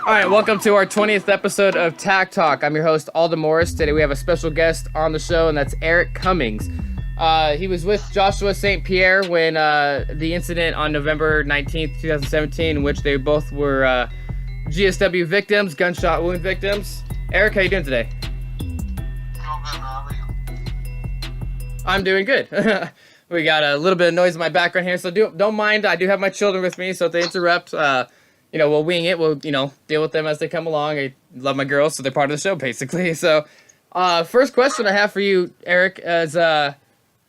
All right, welcome to our 20th episode of TACTALK. I'm your host, Alden Morris. Today we have a special guest on the show, and that's Eric Cummins. He was with Joshua St. Pierre when the incident on November 19th, 2017, in which they both were GSW victims, gunshot wound victims. Eric, how you doing today? I'm doing good. We got a little bit of noise in my background here, so don't mind. I do have my children with me, so if they interrupt, we'll wing it. We'll, deal with them as they come along. I love my girls, so they're part of the show, basically. So, first question I have for you, Eric, is the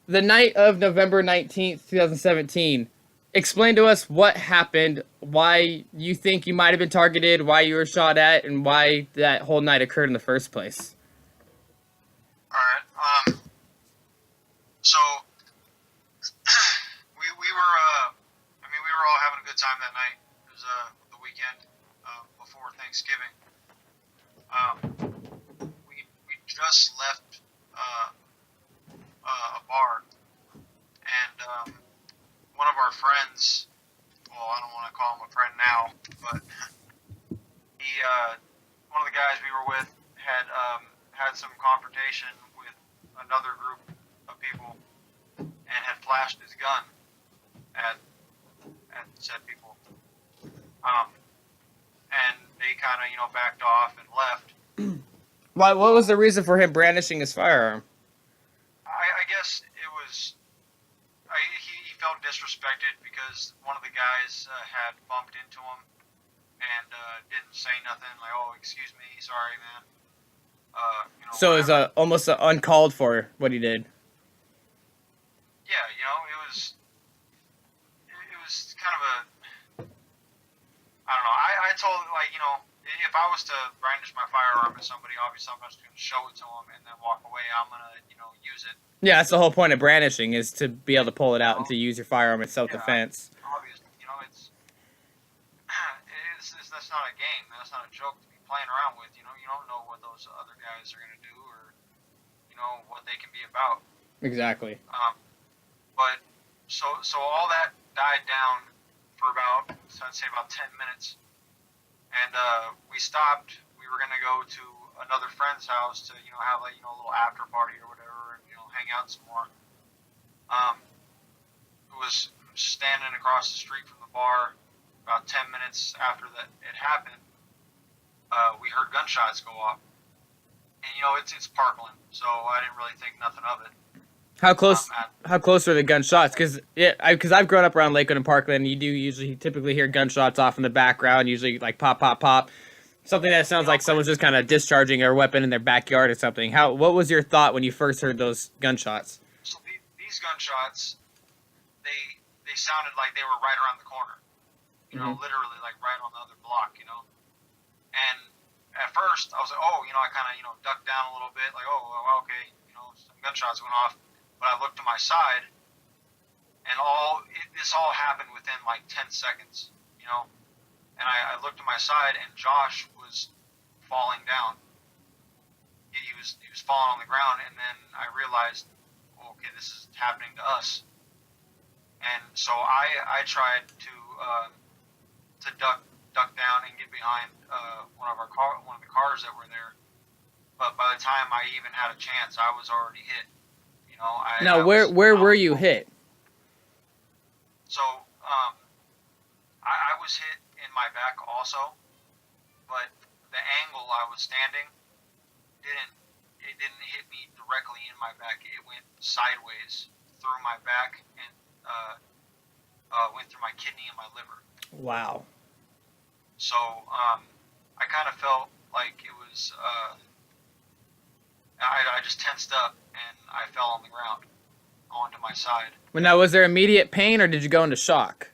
night of November 19th, 2017. Explain to us what happened, why you think you might have been targeted, why you were shot at, and why that whole night occurred in the first place. All right. So we were all having a good time that night. It was the weekend before Thanksgiving. We just left a bar, and one of our friends. Well, I don't want to call him a friend now, but he, one of the guys we were with, had some confrontation with another group of people and had flashed his gun at said people. And they kind of, backed off and left. What was the reason for him brandishing his firearm? I guess it was, he felt disrespected because one of the guys had bumped into him and didn't say nothing, like, oh, excuse me, sorry, man. So it was almost uncalled for what he did. Yeah, it was kind of a, I don't know. I told, if I was to brandish my firearm at somebody, obviously I'm not just going to show it to them and then walk away. I'm going to, use it. Yeah, that's the whole point of brandishing, is to be able to pull it out and to use your firearm in self-defense. Yeah, obviously, that's not a game. That's not a joke to be playing around with. You don't know what those other guys are going to do or, what they can be about. Exactly. But so all that died down for about 10 minutes, and we stopped. We were gonna go to another friend's house to have a little after party or whatever, and hang out some more. It was standing across the street from the bar. About 10 minutes after that it happened, we heard gunshots go off, and it's Parkland, so I didn't really think nothing of it. How close are the gunshots? Because I've grown up around Lakewood and Parkland. You do usually typically hear gunshots off in the background, usually like pop, pop, pop. Something that sounds like someone's just kind of discharging a weapon in their backyard or something. What was your thought when you first heard those gunshots? So these gunshots, they sounded like they were right around the corner. Literally like right on the other block. And at first I was like, oh, I kind of ducked down a little bit, like, oh, okay, some gunshots went off. But I looked to my side, and this all happened within like 10 seconds, And I looked to my side, and Josh was falling down. He was falling on the ground, and then I realized, okay, this is happening to us. And so I tried to duck down and get behind one of the cars that were there. But by the time I even had a chance, I was already hit. Where were you hit? So, I was hit in my back also, but the angle I was standing didn't hit me directly in my back. It went sideways through my back and went through my kidney and my liver. Wow. So, I kind of felt like it was. I just tensed up and I fell on the ground onto my side. Well, now, was there immediate pain or did you go into shock?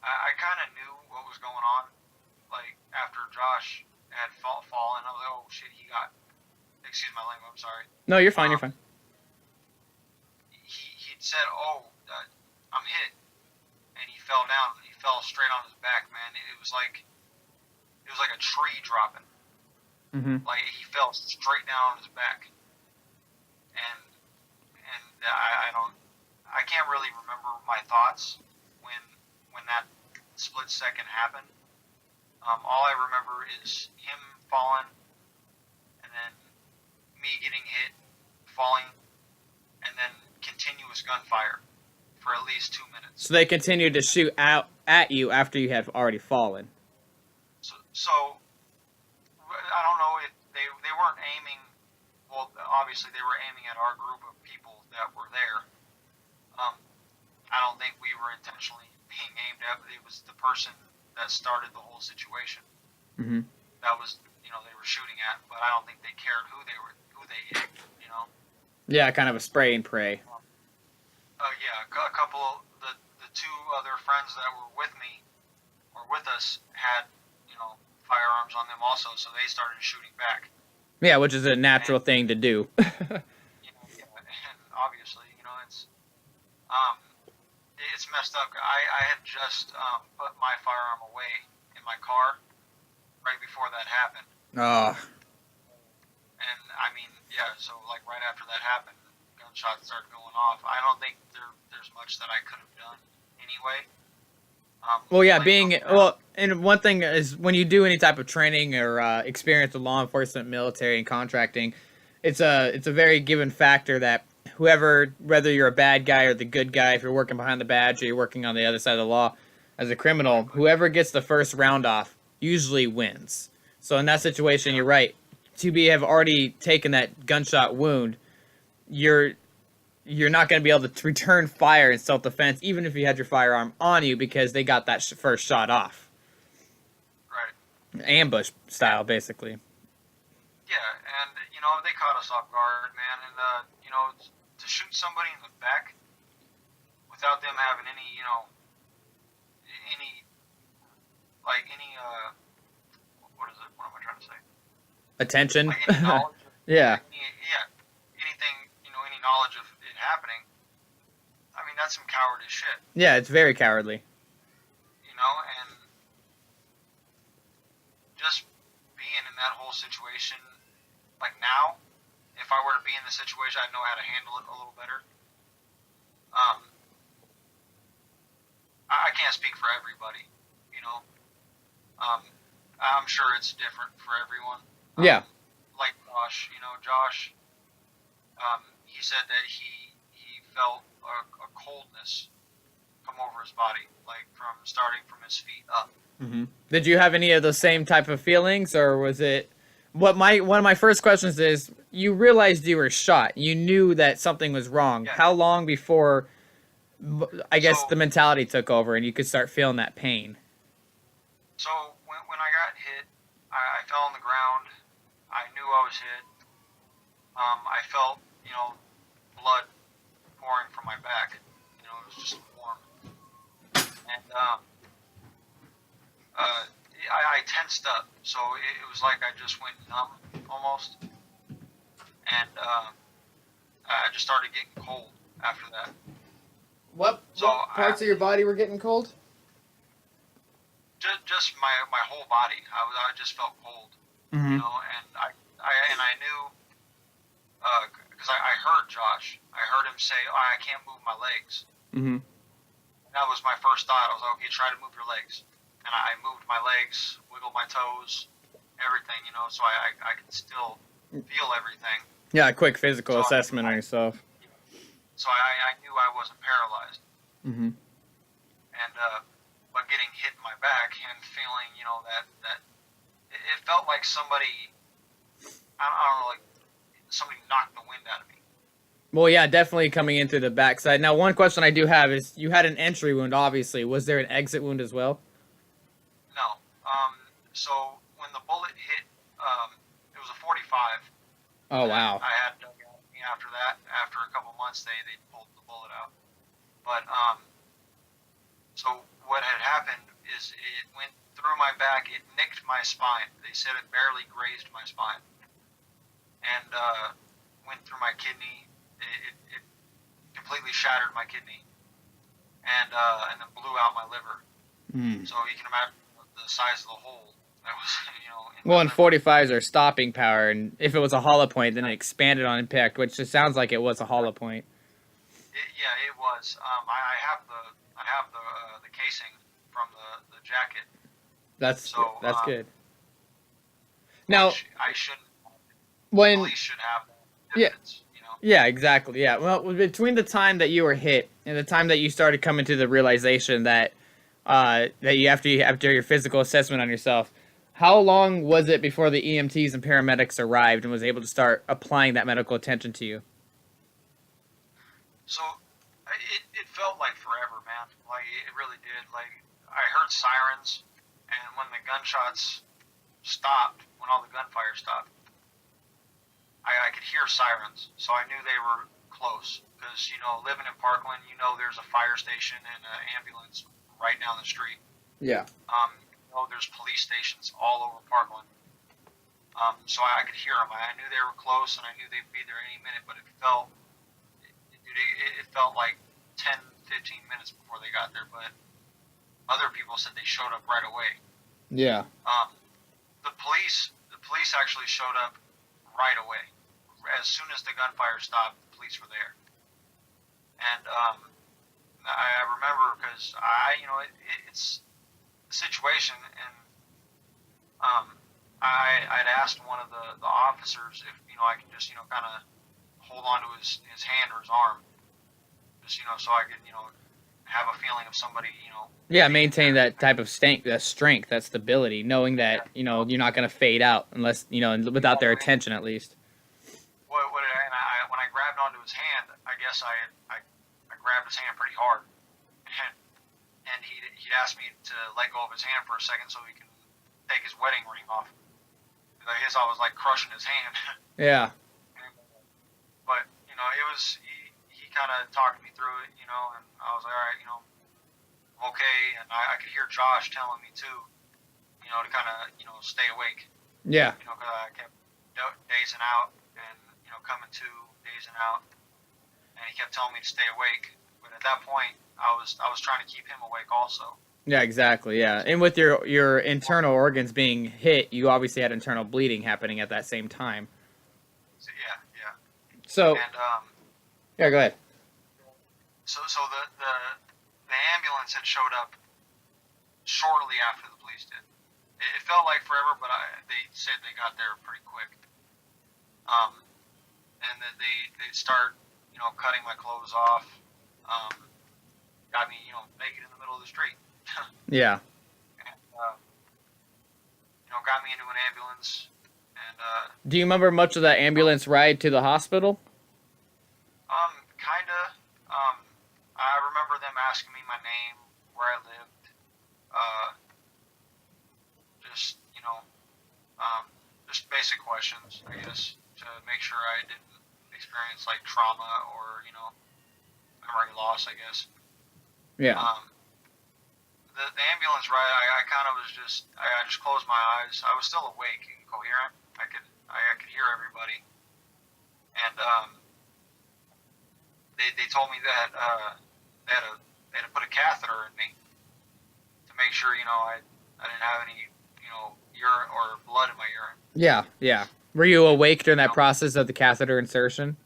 I kind of knew what was going on. Like, after Josh had fallen, I was like, oh shit, excuse my language, I'm sorry. No, you're fine, you're fine. He'd said, I'm hit. And he fell down. He fell straight on his back, man. It was like a tree dropping. Mm-hmm. Like, he fell straight down on his back. And I can't really remember my thoughts when that split second happened. All I remember is him falling, and then me getting hit, falling, and then continuous gunfire for at least 2 minutes. So they continued to shoot out at you after you had already fallen. So I don't know if they weren't aiming. Well, obviously they were aiming at our group of people that were there. I don't think we were intentionally being aimed at. But it was the person that started the whole situation. Mm-hmm. That was, they were shooting at. But I don't think they cared who they hit. Yeah, kind of a spray and pray. Yeah, a couple. The two other friends that were with me or with us had firearms on them also, so they started shooting back. Yeah, which is a natural thing to do. And obviously, it's messed up. I had just put my firearm away in my car right before that happened. Oh. And I mean, yeah, so like right after that happened, gunshots started going off. I don't think there's much that I could have done anyway. Well, yeah, and one thing is when you do any type of training or experience with law enforcement, military, and contracting, it's a very given factor that whoever, whether you're a bad guy or the good guy, if you're working behind the badge or you're working on the other side of the law as a criminal, whoever gets the first round off usually wins. So in that situation, you're right. To have already taken that gunshot wound, you're not going to be able to return fire in self-defense, even if you had your firearm on you, because they got that first shot off. Right. Ambush style, basically. Yeah, and, they caught us off guard, man. And, to shoot somebody in the back without them having any, what is it? What am I trying to say? Attention? Like any knowledge of, yeah. Anything, any knowledge of it happening. I mean, that's some cowardice shit. Yeah, it's very cowardly. And just being in that whole situation, like now, if I were to be in the situation, I'd know how to handle it a little better. I can't speak for everybody, I'm sure it's different for everyone. Yeah. Like Josh, he said that he felt a coldness come over his body, like starting from his feet up. Mm-hmm. Did you have any of those same type of feelings, or was it? One of my first questions is: you realized you were shot. You knew that something was wrong. Yeah. How long before, I guess, the mentality took over and you could start feeling that pain? So when I got hit, I fell on the ground. I knew I was hit. I felt, blood pouring from my back. It was just warm. And I tensed up. So it was like I just went numb almost. And I just started getting cold after that. What parts of your body were getting cold? Just my whole body. I just felt cold. Mm-hmm. And I knew, because I heard Josh. I heard him say, I can't move my legs. Mm-hmm. And that was my first thought. I was like, okay, try to move your legs. And I moved my legs, wiggled my toes, everything, so I could still feel everything. Yeah, a quick physical assessment on yourself. So I knew I wasn't paralyzed. Mm-hmm. And, but getting hit in my back and feeling, that it felt like somebody, I don't know, like somebody knocked the wind out of me. Well, yeah, definitely coming in through the backside. Now, one question I do have is, you had an entry wound, obviously. Was there an exit wound as well? No. So when the bullet hit, it was a 45. Oh, wow. I had dug out me after that. After a couple months, they pulled the bullet out. But, so what had happened is it went through my back. It nicked my spine. They said it barely grazed my spine. And, went through my kidney. It completely shattered my kidney. And then blew out my liver. Mm. So you can imagine the size of the hole that was, Well, and 45s are stopping power, and if it was a hollow point, then it expanded on impact, which just sounds like it was a hollow point. It was. I have the casing from the jacket, That's So that's good. Now, I shouldn't. when Police should have yeah, evidence, you know. yeah, exactly. Yeah. Well, between the time that you were hit and the time that you started coming to the realization that that you after your physical assessment on yourself, how long was it before the EMTs and paramedics arrived and was able to start applying that medical attention to you? So it felt like forever, man. Like it really did. Like I heard sirens, and when the gunshots stopped, when all the gunfire stopped, I could hear sirens, so I knew they were close. Because living in Parkland, there's a fire station and an ambulance right down the street. Yeah. There's police stations all over Parkland. So I could hear them. I knew they were close, and I knew they'd be there any minute. But it felt like 10, 15 minutes before they got there. But other people said they showed up right away. Yeah. The police actually showed up right away. As soon as the gunfire stopped, the police were there. And I remember because it's a situation, and I'd asked one of the officers if I can just kind of hold on to his hand or his arm, just so I could have a feeling of somebody Yeah, maintain that type of strength, that stability, knowing that you're not going to fade out unless without their attention at least. When I grabbed onto his hand, I guess I grabbed his hand pretty hard, and he'd asked me to let go of his hand for a second so he can take his wedding ring off. I guess I was like crushing his hand. Yeah. But it was he kind of talked me through it, and I was like, all right, I'm okay, and I could hear Josh telling me too, to kind of stay awake. Yeah. Because I kept dazing out and coming to, dazing out, and he kept telling me to stay awake. But at that point, I was trying to keep him awake also. Yeah, exactly. Yeah, and with your internal organs being hit, you obviously had internal bleeding happening at that same time. So, yeah. So. And yeah, go ahead. So the ambulance had showed up shortly after the police did. It felt like forever, but they said they got there pretty quick. And then they'd start, cutting my clothes off. Got me, naked in the middle of the street. Yeah. And, got me into an ambulance. And do you remember much of that ambulance ride to the hospital? Kinda. I remember them asking me my name, where I lived. Just basic questions, I guess, to make sure I didn't experience like trauma or memory loss, I guess. Yeah. The ambulance ride, I kind of was I just closed my eyes. I was still awake and coherent. I could hear everybody, and they told me that they had to put a catheter in me to make sure I didn't have any urine or blood in my urine. Yeah. Were you awake during that process of the catheter insertion?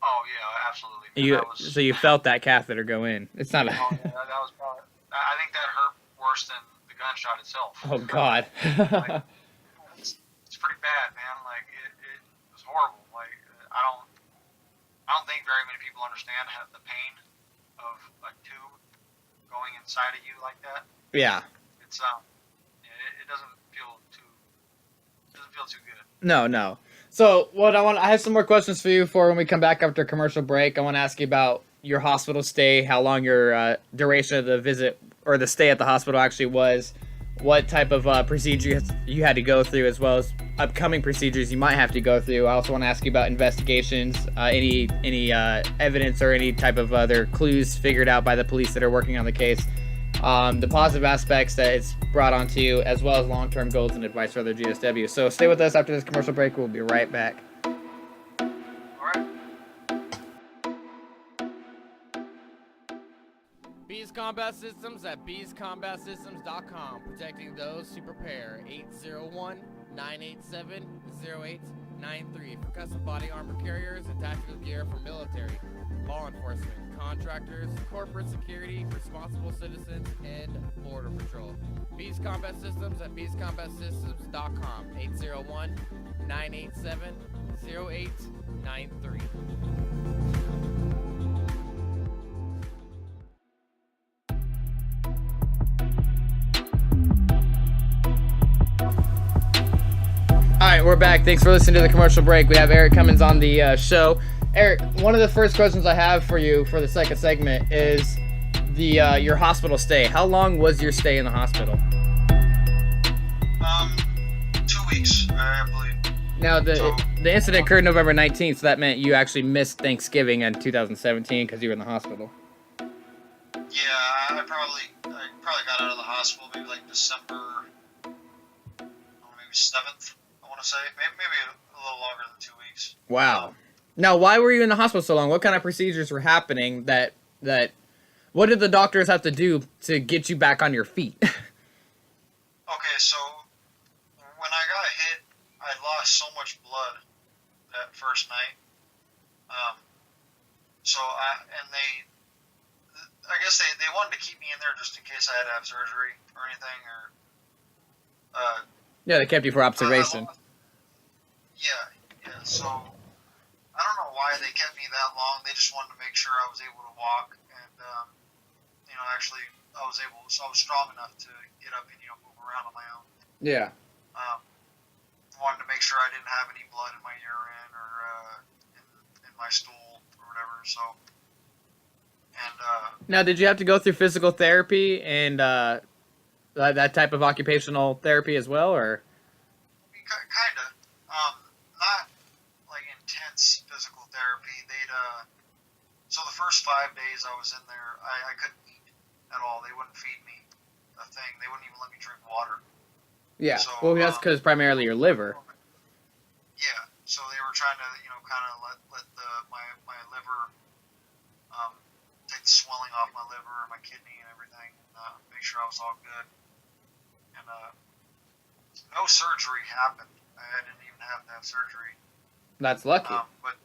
Oh yeah, absolutely. So you felt that catheter go in. It's not a. Oh, yeah, that was probably. I think that hurt worse than the gunshot itself. Oh God. Like, it's pretty bad, man. Like it was horrible. Like I don't think very many people understand the pain of a tube going inside of you like that. Yeah. It's it doesn't feel too good. No. So I have some more questions for you for when we come back after a commercial break. I want to ask you about your hospital stay, how long your duration of the visit or the stay at the hospital actually was, what type of procedures you had to go through, as well as upcoming procedures you might have to go through. I also want to ask you about investigations, any evidence or any type of other clues figured out by the police that are working on the case. The positive aspects that it's brought onto you, as well as long-term goals and advice for other GSW. So stay with us after this commercial break. We'll be right back. All right. Bees Combat Systems at beescombatsystems.com. Protecting those who prepare. 801-987-0893 for custom body armor carriers and tactical gear for military, law enforcement, contractors, corporate security, responsible citizens, and border patrol. Beast Combat Systems at beastcombatsystems.com. 801-987-0893. All right, we're back. Thanks for listening to the commercial break. We have Eric Cummins on the show. Eric, one of the first questions I have for you for the second segment is your hospital stay. How long was your stay in the hospital? 2 weeks, I believe. Now, the incident occurred November 19th, so that meant you actually missed Thanksgiving in 2017 because you were in the hospital. Yeah, I probably got out of the hospital maybe like December, maybe 7th. I want to say maybe a little longer than 2 weeks. Wow. Now, why were you in the hospital so long? What kind of procedures were happening that what did the doctors have to do to get you back on your feet? Okay, so when I got hit, I lost so much blood that first night. I guess they wanted to keep me in there just in case I had to have surgery or anything, or Yeah, they kept you for observation. Yeah. So I don't know why they kept me that long. They just wanted to make sure I was able to walk, and actually I was strong enough to get up and move around on my own. Yeah. Wanted to make sure I didn't have any blood in my urine or in my stool or whatever. So. And now, did you have to go through physical therapy and that type of occupational therapy as well, or? Kind of. Not like intense physical therapy. So the first 5 days I was in there, I couldn't eat at all. They wouldn't feed me a thing. They wouldn't even let me drink water. Yeah. So, well, that's because primarily your liver. Yeah. So they were trying to, kind of let my liver take the swelling off my liver and my kidney and everything, and make sure I was all good. And no surgery happened. I didn't even have to have surgery. That's lucky. But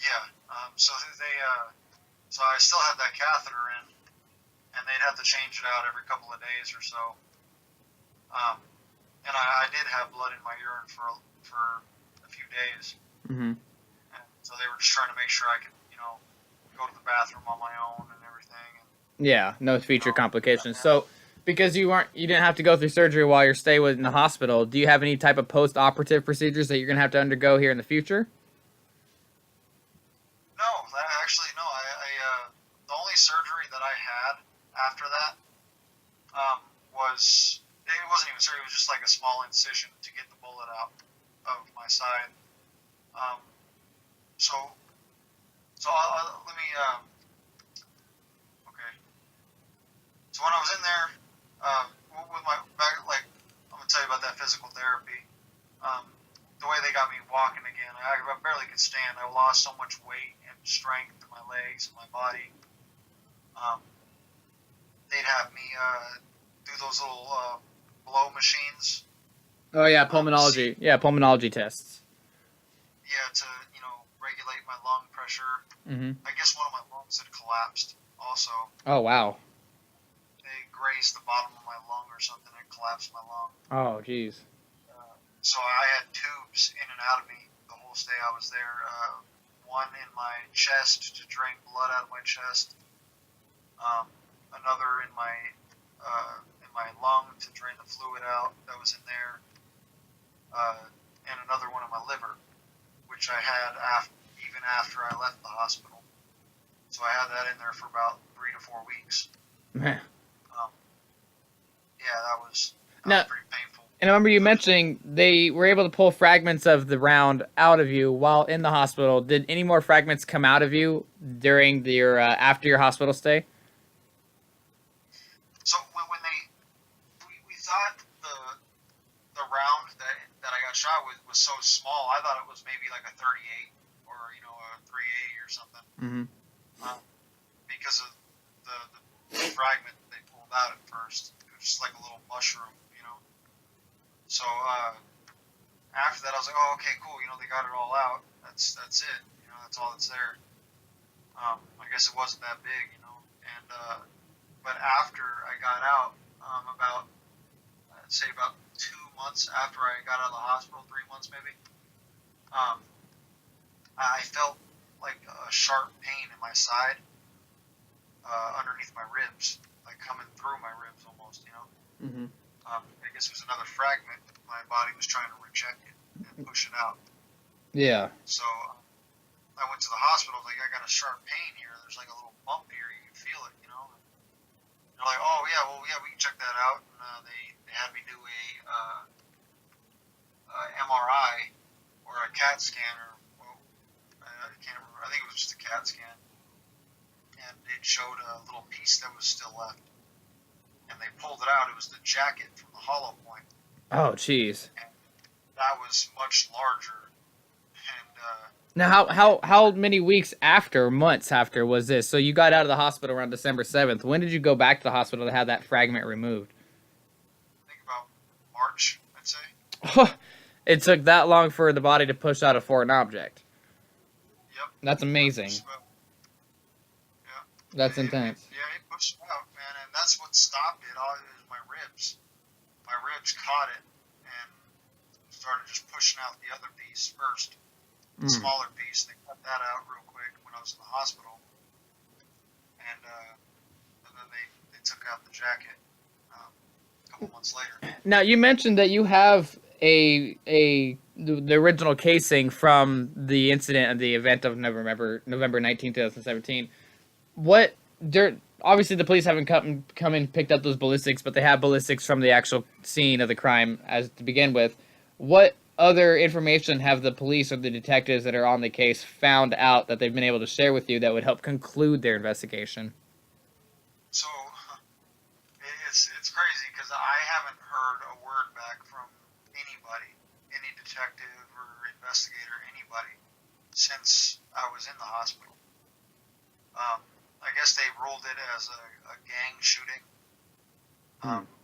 yeah, so I still had that catheter in, and they'd have to change it out every couple of days or so. And I did have blood in my urine for a few days. Mm-hmm. And so they were just trying to make sure I could, go to the bathroom on my own and everything. And, yeah, no future complications. So, because you didn't have to go through surgery while your stay was in the hospital, do you have any type of post-operative procedures that you're going to have to undergo here in the future? No, actually, no. The only surgery that I had after that it wasn't even surgery. It was just like a small incision to get the bullet out of my side. Let me. Okay. So when I was in there, with my back, like I'm gonna tell you about that physical therapy. The way they got me walking again, I barely could stand. I lost so much weight and strength in my legs and my body. They'd have me do those little blow machines. Oh yeah, pulmonology. Pulmonology tests. Yeah, to regulate my lung pressure. Mm-hmm. I guess one of my lungs had collapsed also. Oh wow. They grazed the bottom of my lung or something and collapsed my lung. Oh jeez. So I had tubes in and out of me the whole stay I was there. One in my chest to drain blood out of my chest. Another in my lung to drain the fluid out that was in there. And another one in my liver, which I had even after I left the hospital. So I had that in there for about 3 to 4 weeks. Man. Yeah, that was pretty painful. And I remember you mentioning they were able to pull fragments of the round out of you while in the hospital. Did any more fragments come out of you during your after your hospital stay? So when we thought the round that I got shot with was so small, I thought it was maybe like a 38 or a 380 or something. Mm-hmm. Because of the fragment they pulled out at first, it was just like a little mushroom, So after that, I was like, oh, okay, cool. They got it all out. That's it. That's all that's there. I guess it wasn't that big, you know. And but after I got out, about I'd say about 2 months after I got out of the hospital, 3 months maybe, I felt like a sharp pain in my side, underneath my ribs, like coming through my ribs almost, you know. Mm-hmm. I guess it was another fragment. My body was trying to reject it and push it out. Yeah. So I went to the hospital. Like, I got a sharp pain here. There's like a little bump here. You can feel it, you know. And they're like, oh yeah, well yeah, we can check that out. And they had me do a MRI or a CAT scan, or well, I can't remember. I think it was just a CAT scan, and it showed a little piece that was still left. And they pulled it out. It was the jacket from the hollow point. Oh, jeez. And that was much larger. And Now, how many weeks after, months after, was this? So you got out of the hospital around December 7th. When did you go back to the hospital to have that fragment removed? I think about March, I'd say. It took that long for the body to push out a foreign object. Yep. That's amazing. Yeah. That's intense. Yeah, it pushed it out, man, and that's what stopped it. All it was my ribs. My ribs caught it and started just pushing out the other piece first. The smaller piece. They cut that out real quick when I was in the hospital, and then they took out the jacket a couple months later. Now, you mentioned that you have the original casing from the incident and the event of November 19th, 2017. Obviously the police haven't come and picked up those ballistics, but they have ballistics from the actual scene of the crime as to begin with. What other information have the police or the detectives that are on the case found out that they've been able to share with you that would help conclude their investigation? So it's crazy because I haven't heard a word back from anybody, any detective or investigator, anybody, since I was in the hospital. I guess they ruled it as a gang shooting.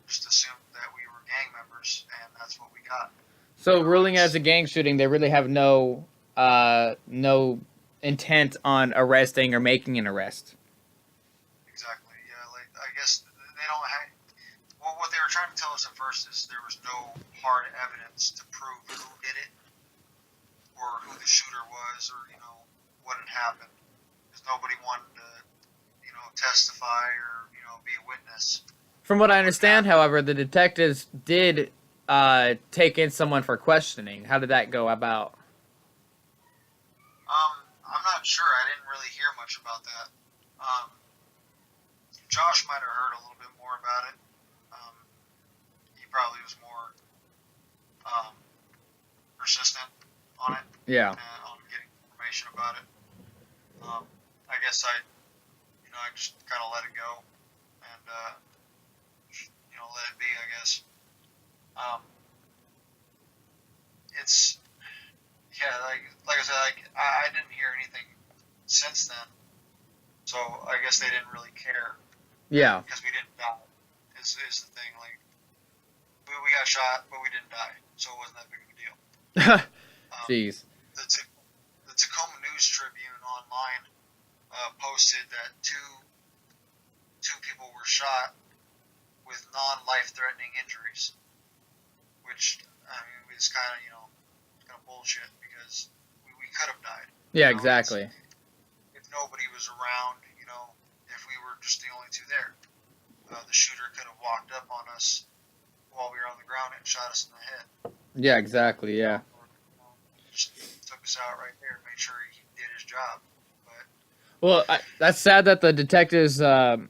Just assumed that we were gang members, and that's what we got. So ruling it as a gang shooting, they really have no intent on arresting or making an arrest. Exactly. Yeah. Like, I guess they don't have. Well, what they were trying to tell us at first is there was no hard evidence to prove who did it, or who the shooter was, or what had happened. Because nobody wanted to, testify or be a witness. From what I understand, however, the detectives did take in someone for questioning. How did that go about? I'm not sure. I didn't really hear much about that. Josh might have heard a little bit more about it. He probably was more persistent on it. Yeah. On getting information about it. I guess I just kind of let it go and let it be, I guess. It's like I said, I didn't hear anything since then, so I guess they didn't really care. Yeah. Because we didn't die, is the thing. Like, we got shot, but we didn't die, so it wasn't that big of a deal. Jeez. The Tacoma News Tribune online posted that two people were shot with non-life-threatening injuries, which is kind of bullshit because we could have died. Yeah, exactly. If nobody was around, if we were just the only two there, the shooter could have walked up on us while we were on the ground and shot us in the head. Yeah, exactly. Yeah. Just took us out right there, made sure he did his job. Well, that's sad that the detectives, and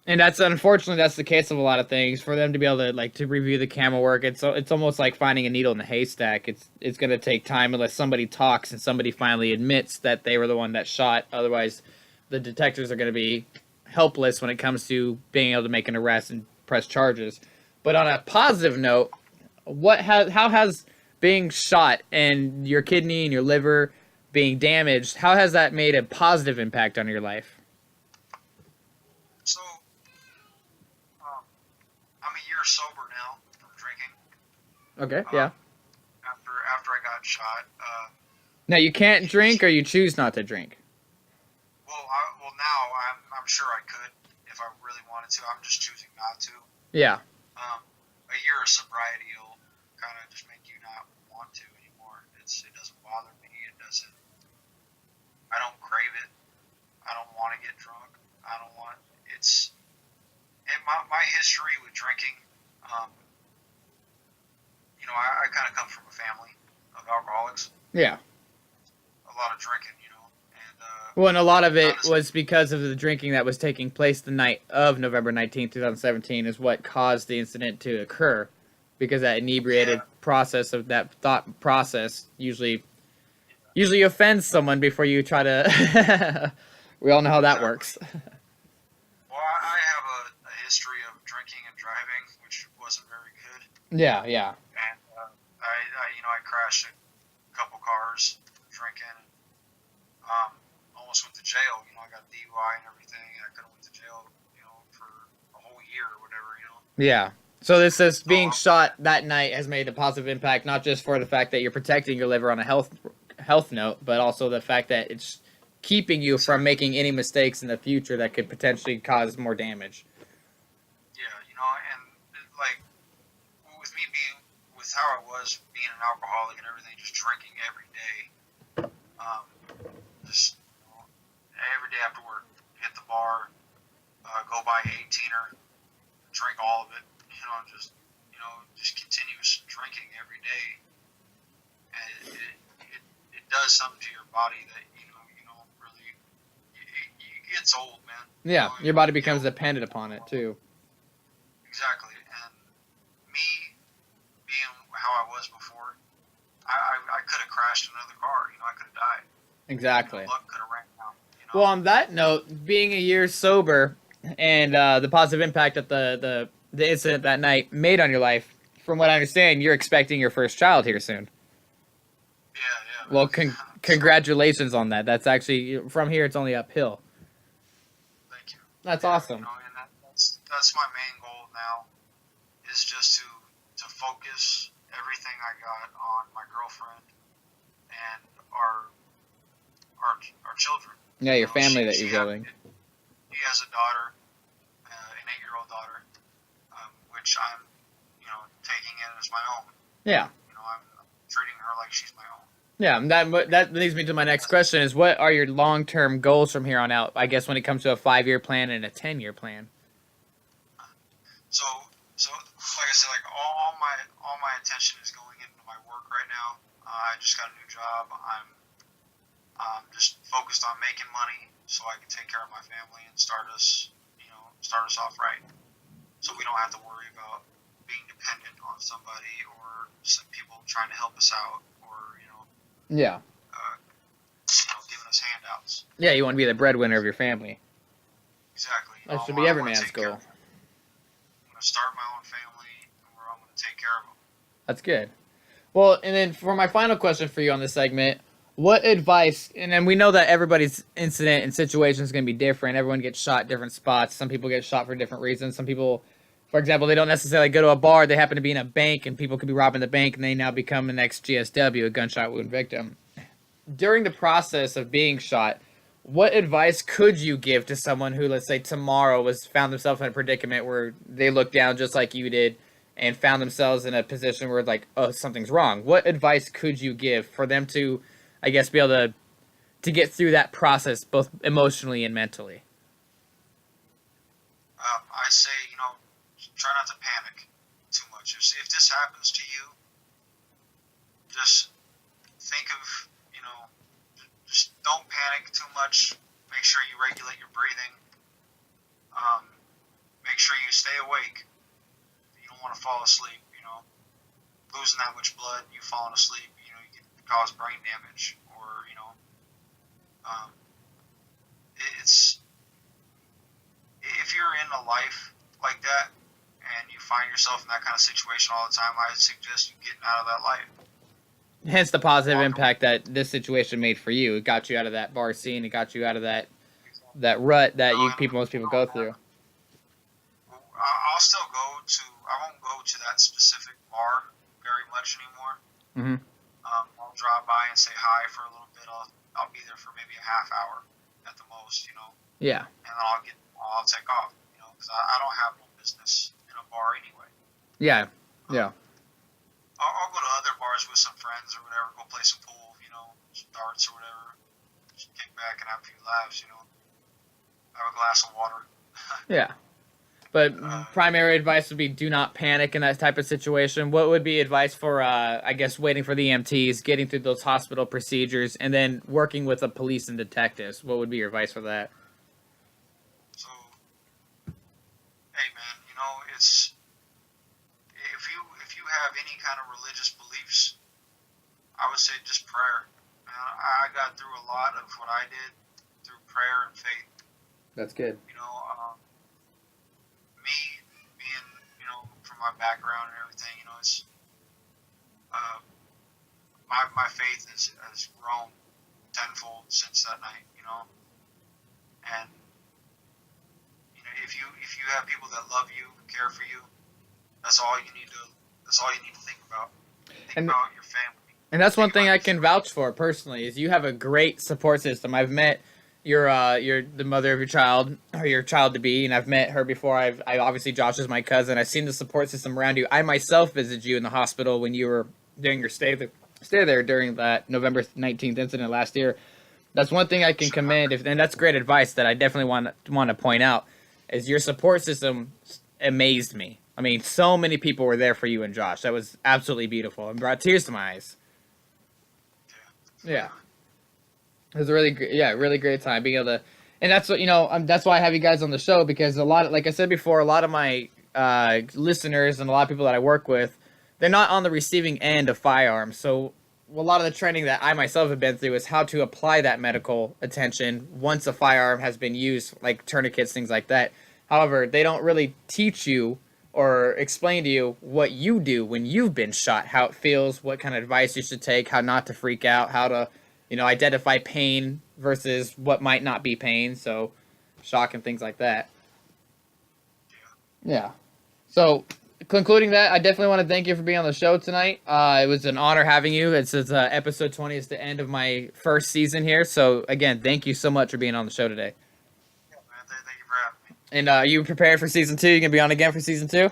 unfortunately that's the case of a lot of things. For them to be able to to review the camera work, it's almost like finding a needle in a haystack. It's going to take time unless somebody talks and somebody finally admits that they were the one that shot. Otherwise, the detectives are going to be helpless when it comes to being able to make an arrest and press charges. But on a positive note, how has being shot and your kidney and your liver being damaged, how has that made a positive impact on your life? So, I'm a year sober now from drinking. Okay, yeah. After I got shot. Now, you can't drink or you choose not to drink? Well, well, now I'm sure I could if I really wanted to. I'm just choosing not to. Yeah. A year of sobriety will kind of just make you not want to anymore. It doesn't bother me. It doesn't. I don't crave it. I don't want to get drunk. I don't want. It's. And my history with drinking. I kind of come from a family of alcoholics. Yeah. A lot of drinking, and Well, and a lot of it was because of the drinking that was taking place the night of November 19th, 2017 is what caused the incident to occur, because that inebriated process of that thought process usually offends someone before you try to we all know how that works. Well, I have a history of drinking and driving, which wasn't very good. Yeah. And I crashed a couple cars drinking. Almost went to jail. I got a DUI and everything, and I could have went to jail, for a whole year or whatever. Yeah. So this is being shot that night has made a positive impact, not just for the fact that you're protecting your liver on a health note, but also the fact that it's keeping you from making any mistakes in the future that could potentially cause more damage. Yeah, and like with me with how I was being an alcoholic and everything, just drinking every day. Just every day after work, hit the bar, go buy 18er, drink all of it. Just continuous drinking every day, and it does something to your body that you don't really. It gets old, man. Yeah, your body becomes dependent upon it too. Exactly, and me being how I was before, I could have crashed another car. I could have died. Exactly. Luck could have ran out. Well, on that note, being a year sober and the positive impact that the incident that night made on your life, from what I understand, you're expecting your first child here soon. Yeah. Well, congratulations on that. That's actually, from here, it's only uphill. Thank you. That's awesome. And that's my main goal now, is just to focus everything I got on my girlfriend and our children. Yeah, your family that you're building. He has a daughter, an 8-year-old daughter, which I'm, taking in as my own. Yeah. I'm treating her like she's my own. Yeah, that leads me to my next question: is what are your long-term goals from here on out? I guess when it comes to a 5-year plan and a 10-year plan. So like I said, like all my attention is going into my work right now. I just got a new job. I'm just focused on making money so I can take care of my family and start us off right. So we don't have to worry about being dependent on somebody or some people trying to help us out or Yeah. Giving us handouts. Yeah, you want to be the breadwinner of your family. Exactly. That should be every man's goal. I'm going to start my own family where I'm going to take care of them. That's good. Well, and then for my final question for you on this segment, what advice, and then we know that everybody's incident and situation is going to be different. Everyone gets shot at different spots. Some people get shot for different reasons. Some people, for example, they don't necessarily go to a bar. They happen to be in a bank, and people could be robbing the bank, and they now become the next GSW, a gunshot wound victim. During the process of being shot, what advice could you give to someone who, let's say, tomorrow found themselves in a predicament where they looked down just like you did and found themselves in a position where, like, oh, something's wrong? What advice could you give for them to, I guess, be able to get through that process, both emotionally and mentally? I say, try not to panic too much. If this happens to you, just think of, just don't panic too much. Make sure you regulate your breathing. Make sure you stay awake. You don't want to fall asleep, losing that much blood, you falling asleep, you can cause brain damage or, it's, if you're in a life like that and you find yourself in that kind of situation all the time, I suggest you getting out of that life. Hence the positive impact that this situation made for you. It got you out of that bar scene. It got you out of that rut that most people go through. I'll still I won't go to that specific bar very much anymore. Mm-hmm. I'll drop by and say hi for a little bit. I'll be there for maybe a half hour at the most, Yeah. and then I'll take off, you know, because I don't have no business in a bar anyway. Yeah. Yeah. I'll go to other bars with some friends or whatever, go play some pool, you know, some darts or whatever, just kick back and have a few laughs, you know, have a glass of water. Yeah. But primary advice would be do not panic in that type of situation. What would be advice for, I guess, waiting for the EMTs, getting through those hospital procedures, and then working with the police and detectives? What would be your advice for that? So, hey man, you know, it's if you have any kind of religious beliefs, I would say just prayer. I got through a lot of what I did through prayer and faith. That's good. You know, me being, you know, from my background and everything, you know, it's my faith has grown tenfold since that night, you know. And you know, if you have people that love you, care for you, that's all you need to think about. Think about your family. And that's one thing I can vouch for personally is you have a great support system. I've met you're the mother of your child or your child to be, and I've met her before. I obviously Josh is my cousin. I've seen the support system around you. I myself visited you in the hospital when you were doing your stay there during that November 19th incident last year. That's one thing I can commend, and that's great advice that I definitely want to point out. Is your support system amazed me. I mean, so many people were there for you and Josh. That was absolutely beautiful and brought tears to my eyes. Yeah. It was a really great time being able to, and that's what, you know, that's why I have you guys on the show, because a lot of, like I said before, a lot of my listeners and a lot of people that I work with, they're not on the receiving end of firearms. So a lot of the training that I myself have been through is how to apply that medical attention once a firearm has been used, like tourniquets, things like that. However, they don't really teach you or explain to you what you do when you've been shot, how it feels, what kind of advice you should take, how not to freak out, how to, you know, identify pain versus what might not be pain, so shock and things like that. Yeah. So, concluding that, I definitely want to thank you for being on the show tonight. It was an honor having you. It's episode 20 is the end of my first season here, so again, thank you so much for being on the show today. Yeah, man, thank you for having me. And are you prepared for season 2? You gonna be on again for season 2? Yeah,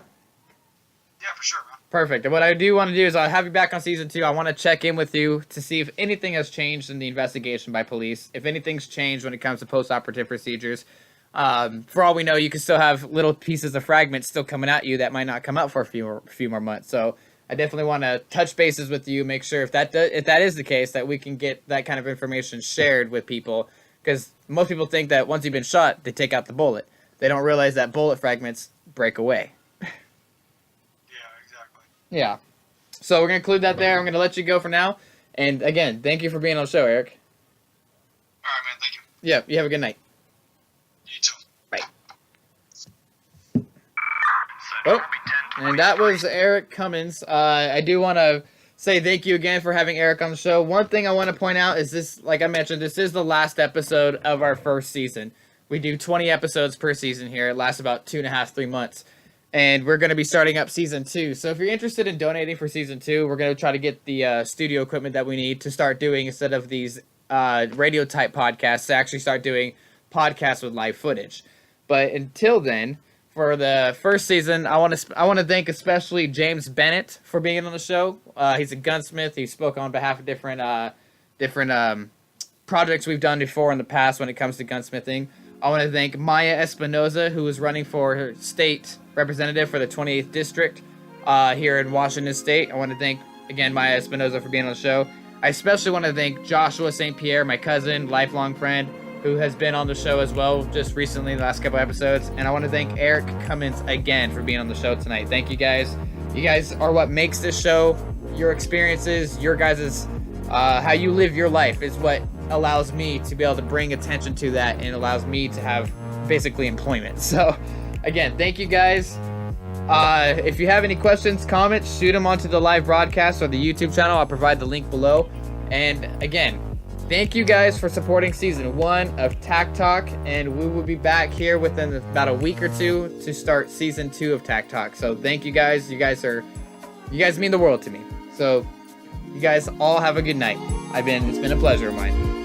for sure, man. Perfect. And what I do want to do is I'll have you back on season 2. I want to check in with you to see if anything has changed in the investigation by police, if anything's changed when it comes to post-operative procedures. For all we know, you could still have little pieces of fragments still coming at you that might not come out for a few more months. So I definitely want to touch bases with you, make sure if that is the case, that we can get that kind of information shared with people, because most people think that once you've been shot, they take out the bullet. They don't realize that bullet fragments break away. Yeah. So we're going to include that there. I'm going to let you go for now. And again, thank you for being on the show, Eric. All right, man. Thank you. Yeah, you have a good night. You too. Bye. Oh, and that was Eric Cummins. I do want to say thank you again for having Eric on the show. One thing I want to point out is this, like I mentioned, this is the last episode of our first season. We do 20 episodes per season here. It lasts about 2.5, 3 months. And we're going to be starting up season 2. So if you're interested in donating for season 2, we're going to try to get the studio equipment that we need to start doing, instead of these radio type podcasts, to actually start doing podcasts with live footage. But until then, for the first season, I want to thank especially James Bennett for being on the show. He's a gunsmith. He spoke on behalf of different projects we've done before in the past when it comes to gunsmithing. I want to thank Maia Espinoza, who is running for her state representative for the 28th district here in Washington State. I want to thank, again, Maia Espinoza for being on the show. I especially want to thank Joshua St. Pierre, my cousin, lifelong friend, who has been on the show as well just recently, the last couple episodes. And I want to thank Eric Cummins again for being on the show tonight. Thank you guys. You guys are what makes this show. Your experiences, your guys' how you live your life is what allows me to be able to bring attention to that, and allows me to have basically employment. So again, thank you guys. If you have any questions, comments, shoot them onto the live broadcast or the YouTube channel. I'll provide the link below. And again, thank you guys for supporting season 1 of TACTALK, and we will be back here within about a week or two to start season 2 of TACTALK. So thank you guys. You guys mean the world to me. So you guys all have a good night. It's been a pleasure of mine.